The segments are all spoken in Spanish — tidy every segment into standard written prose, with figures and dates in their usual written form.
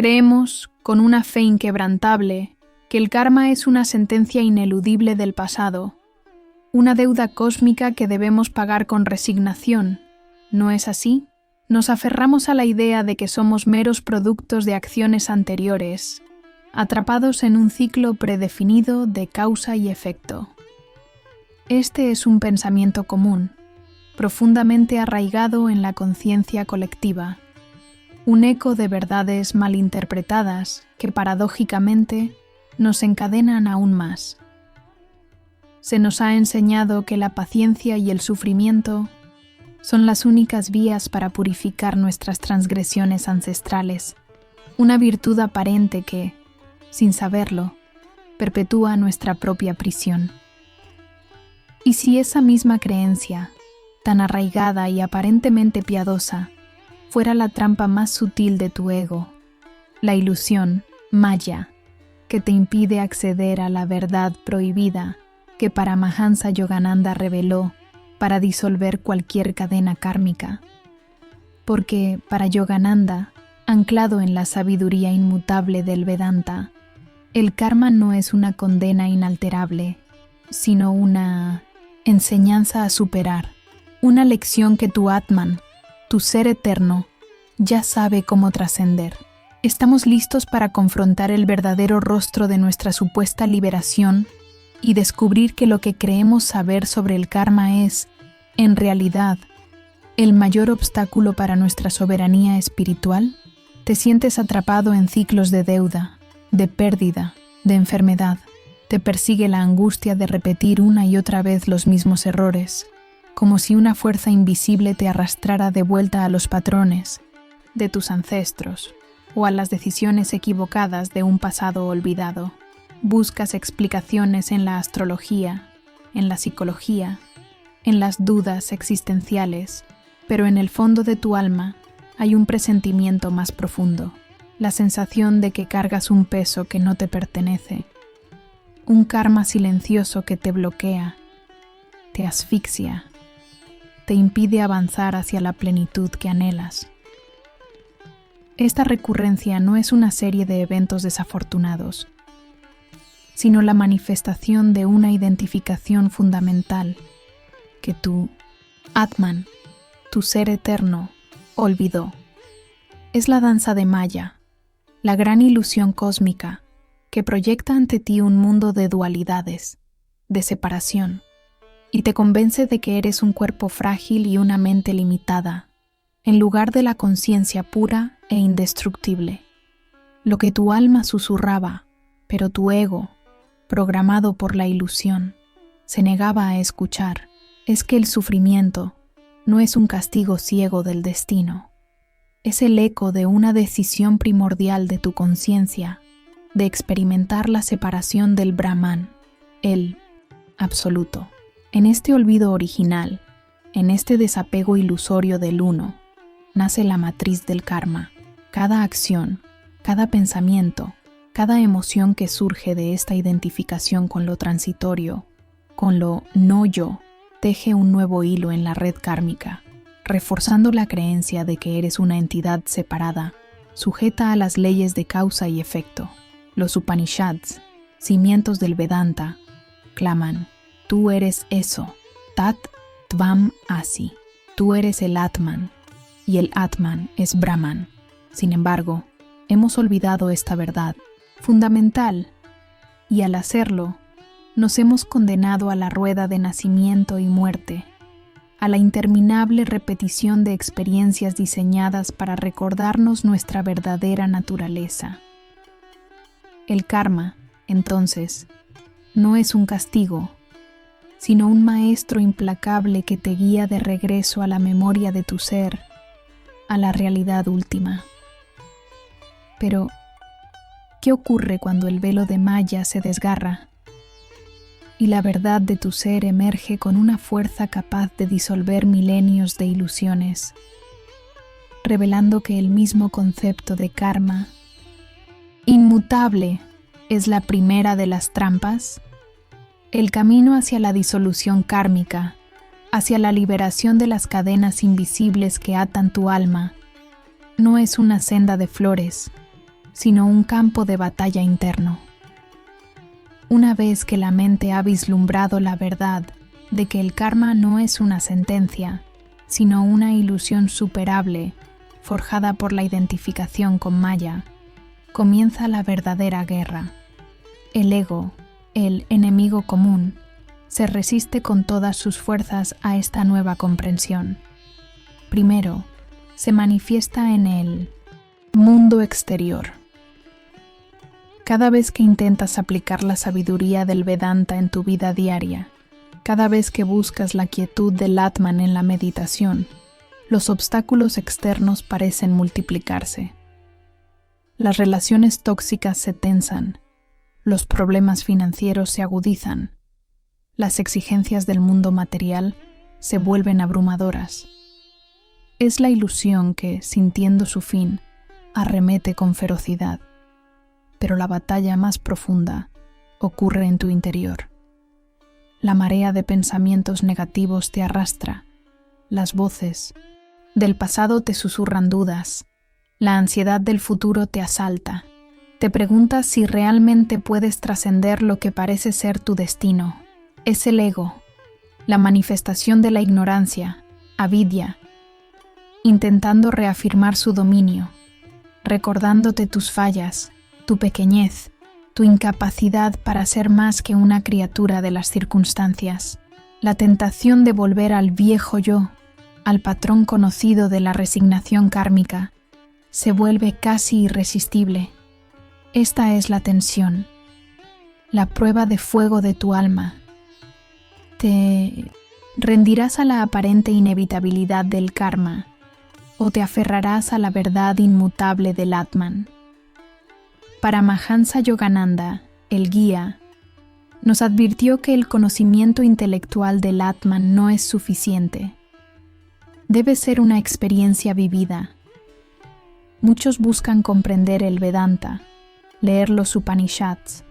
Creemos, con una fe inquebrantable, que el karma es una sentencia ineludible del pasado, una deuda cósmica que debemos pagar con resignación. ¿No es así? Nos aferramos a la idea de que somos meros productos de acciones anteriores, atrapados en un ciclo predefinido de causa y efecto. Este es un pensamiento común, profundamente arraigado en la conciencia colectiva, un eco de verdades malinterpretadas que paradójicamente nos encadenan aún más. Se nos ha enseñado que la paciencia y el sufrimiento son las únicas vías para purificar nuestras transgresiones ancestrales, una virtud aparente que, sin saberlo, perpetúa nuestra propia prisión. Y si esa misma creencia, tan arraigada y aparentemente piadosa, fuera la trampa más sutil de tu ego, la ilusión, Maya, que te impide acceder a la verdad prohibida que Paramahansa Yogananda reveló para disolver cualquier cadena kármica. Porque para Yogananda, anclado en la sabiduría inmutable del Vedanta, el karma no es una condena inalterable, sino una enseñanza a superar, una lección que tu Atman, tu ser eterno, ya sabe cómo trascender. Estamos listos para confrontar el verdadero rostro de nuestra supuesta liberación y descubrir que lo que creemos saber sobre el karma es, en realidad, el mayor obstáculo para nuestra soberanía espiritual. Te sientes atrapado en ciclos de deuda, de pérdida, de enfermedad. Te persigue la angustia de repetir una y otra vez los mismos errores, como si una fuerza invisible te arrastrara de vuelta a los patrones de tus ancestros o a las decisiones equivocadas de un pasado olvidado. Buscas explicaciones en la astrología, en la psicología, en las dudas existenciales, pero en el fondo de tu alma hay un presentimiento más profundo, la sensación de que cargas un peso que no te pertenece, un karma silencioso que te bloquea, te asfixia, te impide avanzar hacia la plenitud que anhelas. Esta recurrencia no es una serie de eventos desafortunados, sino la manifestación de una identificación fundamental que tu Atman, tu ser eterno, olvidó. Es la danza de Maya, la gran ilusión cósmica que proyecta ante ti un mundo de dualidades, de separación, y te convence de que eres un cuerpo frágil y una mente limitada, en lugar de la conciencia pura e indestructible. Lo que tu alma susurraba, pero tu ego, programado por la ilusión, se negaba a escuchar, es que el sufrimiento no es un castigo ciego del destino. Es el eco de una decisión primordial de tu conciencia de experimentar la separación del Brahman, el absoluto. En este olvido original, en este desapego ilusorio del uno, nace la matriz del karma. Cada acción, cada pensamiento, cada emoción que surge de esta identificación con lo transitorio, con lo no yo, teje un nuevo hilo en la red kármica, reforzando la creencia de que eres una entidad separada, sujeta a las leyes de causa y efecto. Los Upanishads, cimientos del Vedanta, claman: tú eres eso, Tat Tvam Asi. Tú eres el Atman, y el Atman es Brahman. Sin embargo, hemos olvidado esta verdad fundamental, y al hacerlo, nos hemos condenado a la rueda de nacimiento y muerte, a la interminable repetición de experiencias diseñadas para recordarnos nuestra verdadera naturaleza. El karma, entonces, no es un castigo, sino un maestro implacable que te guía de regreso a la memoria de tu ser, a la realidad última. Pero, ¿qué ocurre cuando el velo de Maya se desgarra y la verdad de tu ser emerge con una fuerza capaz de disolver milenios de ilusiones, revelando que el mismo concepto de karma, inmutable, es la primera de las trampas? El camino hacia la disolución kármica, hacia la liberación de las cadenas invisibles que atan tu alma, no es una senda de flores, sino un campo de batalla interno. Una vez que la mente ha vislumbrado la verdad de que el karma no es una sentencia, sino una ilusión superable, forjada por la identificación con Maya, comienza la verdadera guerra. El ego, el enemigo común, se resiste con todas sus fuerzas a esta nueva comprensión. Primero, se manifiesta en el mundo exterior. Cada vez que intentas aplicar la sabiduría del Vedanta en tu vida diaria, cada vez que buscas la quietud del Atman en la meditación, los obstáculos externos parecen multiplicarse. Las relaciones tóxicas se tensan, los problemas financieros se agudizan, las exigencias del mundo material se vuelven abrumadoras. Es la ilusión que, sintiendo su fin, arremete con ferocidad, pero la batalla más profunda ocurre en tu interior. La marea de pensamientos negativos te arrastra, las voces del pasado te susurran dudas, la ansiedad del futuro te asalta. Te preguntas si realmente puedes trascender lo que parece ser tu destino. Es el ego, la manifestación de la ignorancia, avidya, intentando reafirmar su dominio, recordándote tus fallas, tu pequeñez, tu incapacidad para ser más que una criatura de las circunstancias, la tentación de volver al viejo yo, al patrón conocido de la resignación kármica, se vuelve casi irresistible. Esta es la tensión, la prueba de fuego de tu alma. ¿Te rendirás a la aparente inevitabilidad del karma o te aferrarás a la verdad inmutable del Atman? Paramahansa Yogananda, el guía, nos advirtió que el conocimiento intelectual del Atman no es suficiente. Debe ser una experiencia vivida. Muchos buscan comprender el Vedanta, leer los Upanishads,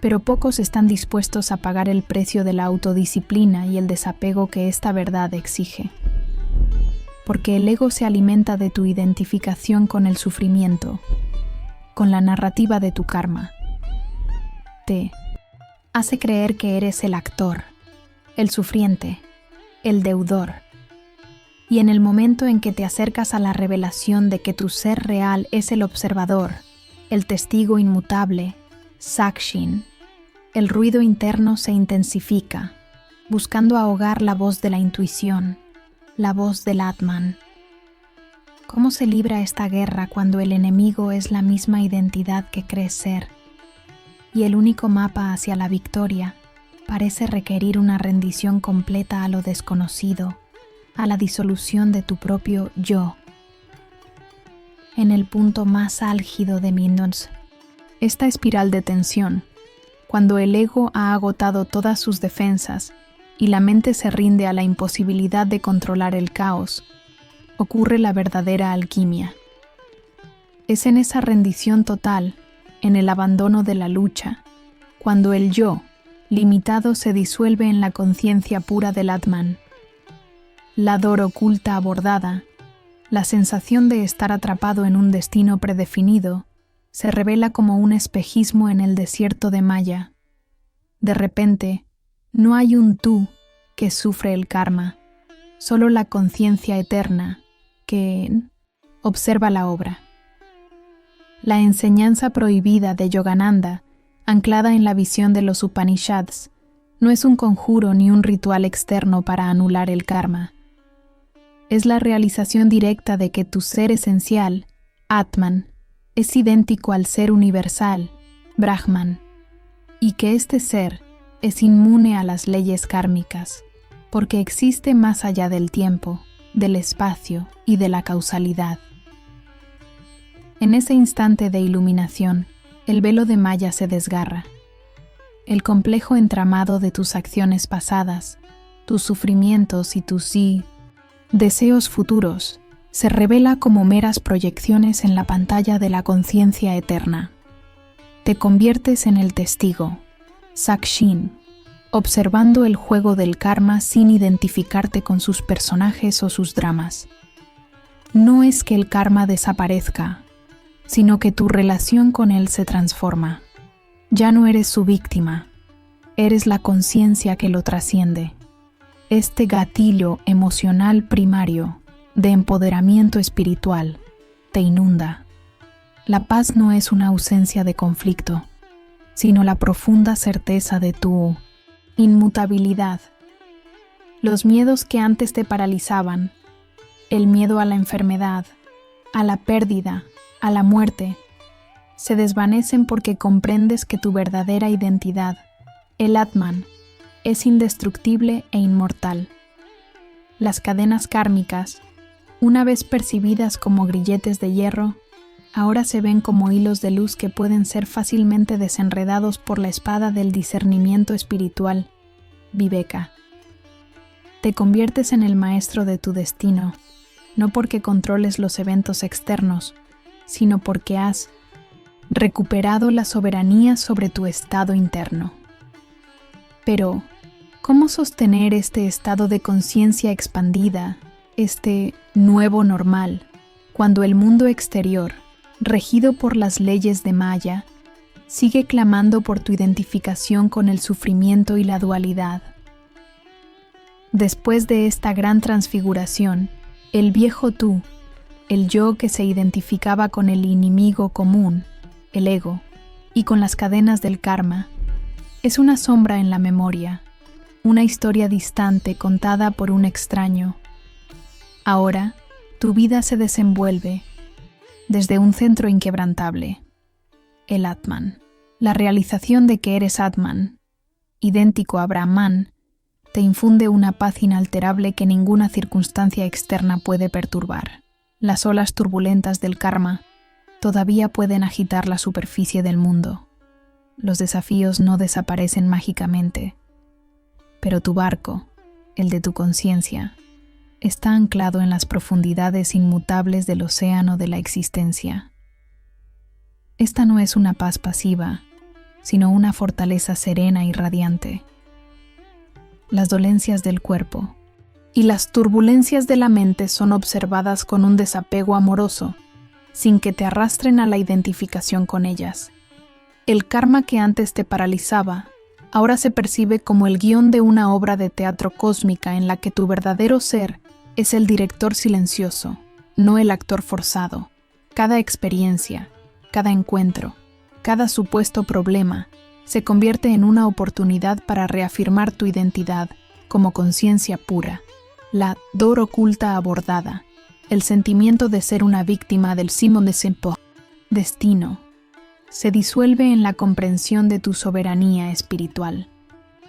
pero pocos están dispuestos a pagar el precio de la autodisciplina y el desapego que esta verdad exige. Porque el ego se alimenta de tu identificación con el sufrimiento, con la narrativa de tu karma. Te hace creer que eres el actor, el sufriente, el deudor. Y en el momento en que te acercas a la revelación de que tu ser real es el observador, el testigo inmutable, Sakshin, el ruido interno se intensifica, buscando ahogar la voz de la intuición, la voz del Atman. ¿Cómo se libra esta guerra cuando el enemigo es la misma identidad que crees ser? Y el único mapa hacia la victoria parece requerir una rendición completa a lo desconocido, a la disolución de tu propio yo. En el punto más álgido de Mindons, esta espiral de tensión, cuando el ego ha agotado todas sus defensas y la mente se rinde a la imposibilidad de controlar el caos, ocurre la verdadera alquimia. Es en esa rendición total, en el abandono de la lucha, cuando el yo, limitado, se disuelve en la conciencia pura del Atman. La dor oculta abordada, la sensación de estar atrapado en un destino predefinido, se revela como un espejismo en el desierto de Maya. De repente, no hay un tú que sufre el karma, solo la conciencia eterna que observa la obra. La enseñanza prohibida de Yogananda, anclada en la visión de los Upanishads, no es un conjuro ni un ritual externo para anular el karma. Es la realización directa de que tu ser esencial, Atman, es idéntico al ser universal, Brahman, y que este ser es inmune a las leyes kármicas, porque existe más allá del tiempo, del espacio y de la causalidad. En ese instante de iluminación, el velo de Maya se desgarra. El complejo entramado de tus acciones pasadas, tus sufrimientos y tus deseos futuros, se revela como meras proyecciones en la pantalla de la conciencia eterna. Te conviertes en el testigo, Sakshin, observando el juego del karma sin identificarte con sus personajes o sus dramas. No es que el karma desaparezca, sino que tu relación con él se transforma. Ya no eres su víctima, eres la conciencia que lo trasciende. Este gatillo emocional primario de empoderamiento espiritual te inunda. La paz no es una ausencia de conflicto, sino la profunda certeza de tu inmutabilidad. Los miedos que antes te paralizaban, el miedo a la enfermedad, a la pérdida, a la muerte, se desvanecen porque comprendes que tu verdadera identidad, el Atman, es indestructible e inmortal. Las cadenas kármicas, una vez percibidas como grilletes de hierro, ahora se ven como hilos de luz que pueden ser fácilmente desenredados por la espada del discernimiento espiritual, Viveka. Te conviertes en el maestro de tu destino, no porque controles los eventos externos, sino porque has recuperado la soberanía sobre tu estado interno. Pero, ¿cómo sostener este estado de conciencia expandida, este nuevo normal, cuando el mundo exterior, regido por las leyes de Maya, sigue clamando por tu identificación con el sufrimiento y la dualidad? Después de esta gran transfiguración, el viejo tú, el yo que se identificaba con el enemigo común, el ego, y con las cadenas del karma, es una sombra en la memoria, una historia distante contada por un extraño. Ahora, tu vida se desenvuelve desde un centro inquebrantable, el Atman. La realización de que eres Atman, idéntico a Brahman, te infunde una paz inalterable que ninguna circunstancia externa puede perturbar. Las olas turbulentas del karma todavía pueden agitar la superficie del mundo. Los desafíos no desaparecen mágicamente, pero tu barco, el de tu conciencia, está anclado en las profundidades inmutables del océano de la existencia. Esta no es una paz pasiva, sino una fortaleza serena y radiante. Las dolencias del cuerpo y las turbulencias de la mente son observadas con un desapego amoroso, sin que te arrastren a la identificación con ellas. El karma que antes te paralizaba, ahora se percibe como el guión de una obra de teatro cósmica en la que tu verdadero ser es el director silencioso, no el actor forzado. Cada experiencia, cada encuentro, cada supuesto problema, se convierte en una oportunidad para reafirmar tu identidad como conciencia pura, la dor oculta abordada, el sentimiento de ser una víctima del Simon de Sempo, destino, se disuelve en la comprensión de tu soberanía espiritual.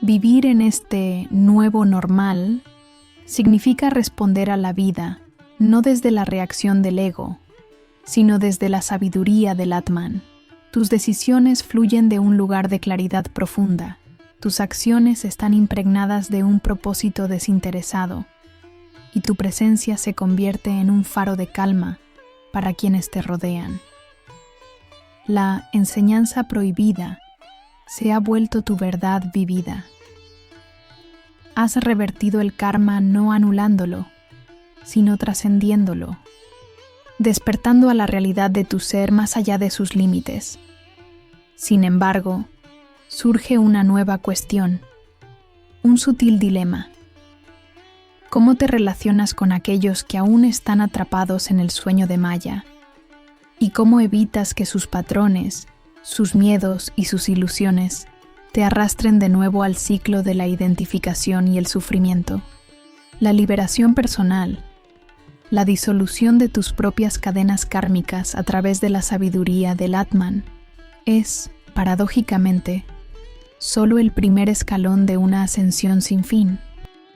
Vivir en este nuevo normal significa responder a la vida no desde la reacción del ego, sino desde la sabiduría del Atman. Tus decisiones fluyen de un lugar de claridad profunda. Tus acciones están impregnadas de un propósito desinteresado, y tu presencia se convierte en un faro de calma para quienes te rodean. La enseñanza prohibida se ha vuelto tu verdad vivida. Has revertido el karma no anulándolo, sino trascendiéndolo, despertando a la realidad de tu ser más allá de sus límites. Sin embargo, surge una nueva cuestión, un sutil dilema. ¿Cómo te relacionas con aquellos que aún están atrapados en el sueño de Maya? ¿Y cómo evitas que sus patrones, sus miedos y sus ilusiones te arrastren de nuevo al ciclo de la identificación y el sufrimiento? La liberación personal, la disolución de tus propias cadenas kármicas a través de la sabiduría del Atman, es, paradójicamente, solo el primer escalón de una ascensión sin fin.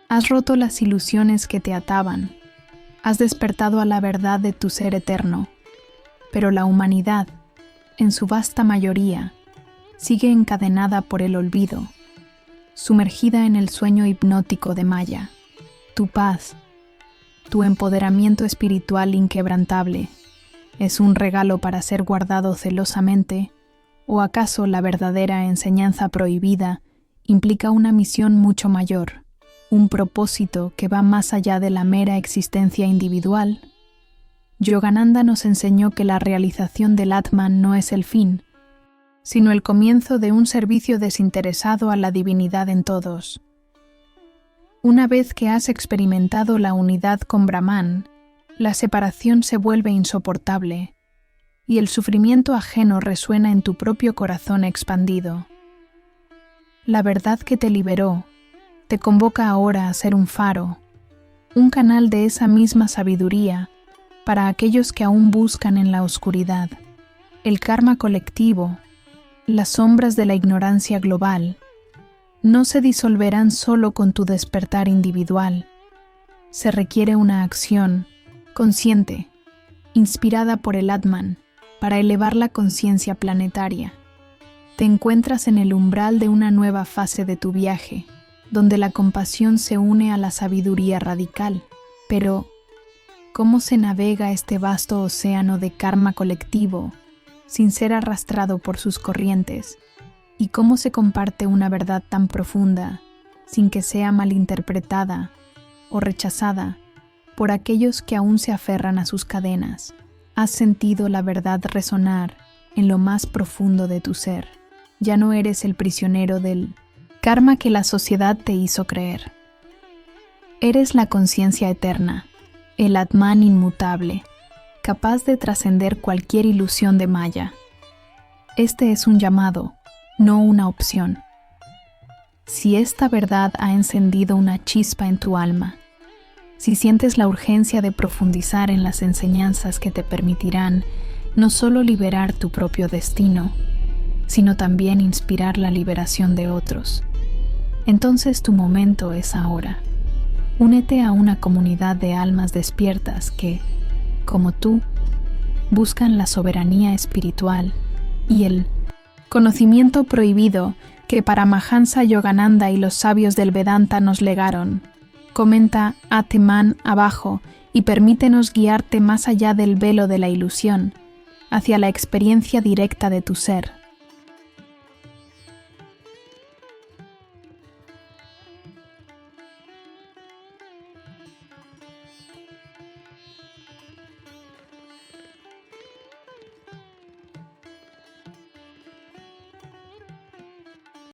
Has roto las ilusiones que te ataban, has despertado a la verdad de tu ser eterno, pero la humanidad, en su vasta mayoría, sigue encadenada por el olvido, sumergida en el sueño hipnótico de Maya. Tu paz, tu empoderamiento espiritual inquebrantable, ¿es un regalo para ser guardado celosamente? ¿O acaso la verdadera enseñanza prohibida implica una misión mucho mayor, un propósito que va más allá de la mera existencia individual? Yogananda nos enseñó que la realización del Atman no es el fin, sino el comienzo de un servicio desinteresado a la divinidad en todos. Una vez que has experimentado la unidad con Brahman, la separación se vuelve insoportable y el sufrimiento ajeno resuena en tu propio corazón expandido. La verdad que te liberó te convoca ahora a ser un faro, un canal de esa misma sabiduría para aquellos que aún buscan en la oscuridad. El karma colectivo, las sombras de la ignorancia global, no se disolverán solo con tu despertar individual. Se requiere una acción consciente, inspirada por el Atman, para elevar la conciencia planetaria. Te encuentras en el umbral de una nueva fase de tu viaje, donde la compasión se une a la sabiduría radical. Pero, ¿cómo se navega este vasto océano de karma colectivo sin ser arrastrado por sus corrientes? ¿Y cómo se comparte una verdad tan profunda sin que sea malinterpretada o rechazada por aquellos que aún se aferran a sus cadenas? Has sentido la verdad resonar en lo más profundo de tu ser. Ya no eres el prisionero del karma que la sociedad te hizo creer. Eres la conciencia eterna, el Atman inmutable, capaz de trascender cualquier ilusión de Maya. Este es un llamado, no una opción. Si esta verdad ha encendido una chispa en tu alma, si sientes la urgencia de profundizar en las enseñanzas que te permitirán no solo liberar tu propio destino, sino también inspirar la liberación de otros, entonces tu momento es ahora. Únete a una comunidad de almas despiertas que, como tú, buscan la soberanía espiritual y el conocimiento prohibido que Paramahansa Yogananda y los sabios del Vedanta nos legaron. Comenta Atman abajo y permítenos guiarte más allá del velo de la ilusión, hacia la experiencia directa de tu ser.